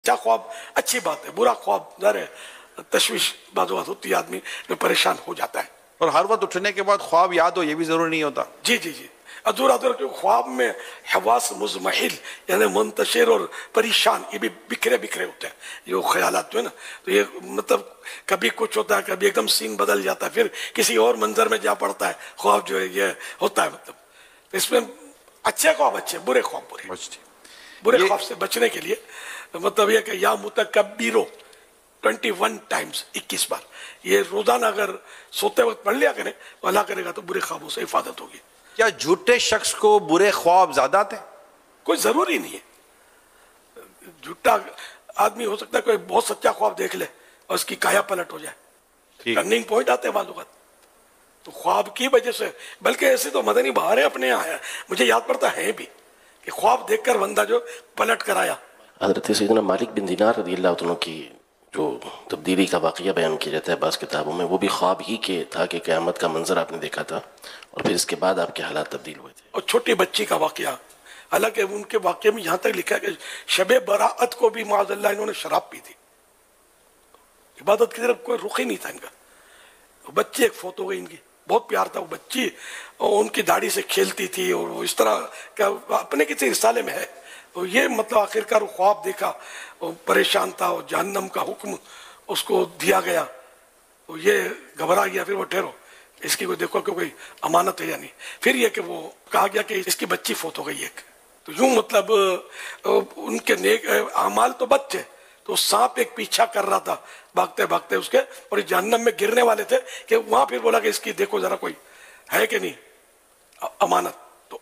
اچھا خواب اچھی بات ہے، برا خواب ظاہر ہے تشویش بعض اوقات ہوتی ہے، آدمی میں پریشان ہو جاتا ہے. اور ہر وقت اٹھنے کے بعد خواب یاد ہو یہ بھی ضروری نہیں ہوتا. جی جی جی ادھورا خواب میں حواس مزمحل یعنی منتشر اور پریشان، یہ بھی بکھرے بکھرے ہوتے ہیں یہ خیالات جو ہے نا. تو یہ مطلب کبھی کچھ ہوتا ہے، کبھی ایک دم سین بدل جاتا ہے، پھر کسی اور منظر میں جا پڑتا ہے. خواب جو ہے یہ ہوتا ہے. مطلب اس میں اچھے خواب اچھے، برے خواب برے. برے خواب سے بچنے کے لیے مطلب یہ کہ یا متکبرو 21 ٹائمز 21 بار یہ روزانہ اگر سوتے وقت پڑھ لیا کریں تو اللہ کرے گا تو برے خوابوں سے حفاظت ہوگی. کیا جھوٹے شخص کو برے خواب زیادہ آتے ہیں؟ کوئی ضروری نہیں ہے. جھوٹا آدمی ہو سکتا ہے کوئی بہت سچا خواب دیکھ لے اور اس کی کایا پلٹ ہو جائے. ٹرننگ پوائنٹ آتے ہیں بعض اوقات تو خواب کی وجہ سے. بلکہ ایسے تو مدنی بہاریں اپنے یہاں آیا مجھے یاد پڑتا ہے بھی کہ خواب دیکھ کر بندہ جو پلٹ کر آیا. حضرت سیدنا مالک بن دینار رضی اللہ عنہ کی جو تبدیلی کا واقعہ بیان کیا جاتا ہے بعض کتابوں میں، وہ بھی خواب ہی کے تھا کہ قیامت کا منظر آپ نے دیکھا تھا اور پھر اس کے بعد آپ کے حالات تبدیل ہوئے تھے. اور چھوٹی بچی کا واقعہ، حالانکہ ان کے واقعے میں یہاں تک لکھا ہے کہ شب براءت کو بھی معاذ اللہ انہوں نے شراب پی تھی. عبادت کی طرف کوئی رخ ہی نہیں تھا ان کا. بچی ایک فوت ہو گئی ان کی، بہت پیار تھا وہ بچی، اور ان کی داڑھی سے کھیلتی تھی اور وہ اس طرح کا اپنے کسی رسالے میں ہے. تو یہ مطلب آخرکار خواب دیکھا، وہ پریشان تھا، اور جہنم کا حکم اس کو دیا گیا. تو یہ گھبرا گیا. پھر وہ ٹھہرو اس کی کوئی دیکھو کہ کوئی امانت ہے یا نہیں. پھر یہ کہ وہ کہا گیا کہ اس کی بچی فوت ہو گئی ایک. تو یوں مطلب ان کے نیک اعمال تو بد تھے. تو سانپ ایک پیچھا کر رہا تھا بھاگتے بھاگتے اس کے، اور جہنم میں گرنے والے تھے کہ وہاں پھر بولا کہ اس کی دیکھو ذرا کوئی ہے کہ نہیں امانت. تو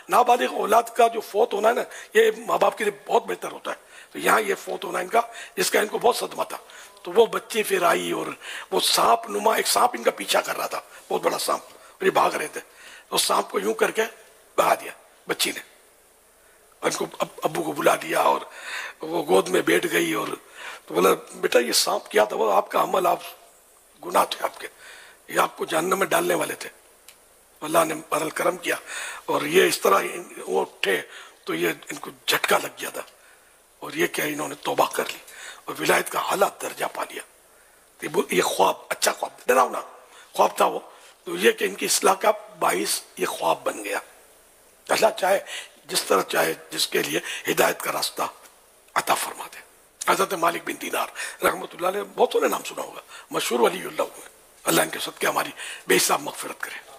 نابالغ اولاد کا جو فوت ہونا ہے نا یہ ماں باپ کے لیے بہت بہتر ہوتا ہے. تو یہاں یہ فوت ہونا ان کا جس کا ان کو بہت صدمہ تھا. تو وہ بچی پھر آئی اور وہ سانپ نما ایک سانپ ان کا پیچھا کر رہا تھا، بہت بڑا سانپ، اور یہ بھاگ رہے تھے. تو سانپ کو یوں کر کے بہا دیا بچی نے، ان کو ابو کو بلا دیا اور وہ گود میں بیٹھ گئی. اور تو بولا بیٹا یہ سانپ کیا تھا؟ وہ آپ کا عمل، آپ گناہ تھے آپ کے، یہ آپ کو جہنم میں ڈالنے والے تھے. اللہ نے بہرحال کرم کیا اور یہ اس طرح وہ اٹھے تو یہ ان کو جھٹکا لگ گیا تھا. اور یہ کیا انہوں نے توبہ کر لی اور ولایت کا اعلیٰ درجہ پا لیا. یہ خواب اچھا خواب، ڈراؤنا خواب تھا وہ. تو یہ کہ ان کی اصلاح کا باعث یہ خواب بن گیا. اللہ چاہے جس طرح چاہے جس کے لیے ہدایت کا راستہ عطا فرما دے. حضرت مالک بن دینار رحمۃ اللہ علیہ بہتوں نے نام سنا ہوگا، مشہور ولی اللہ ہوئے. اللہ ان کے صدقے ہماری بے حساب مغفرت کرے.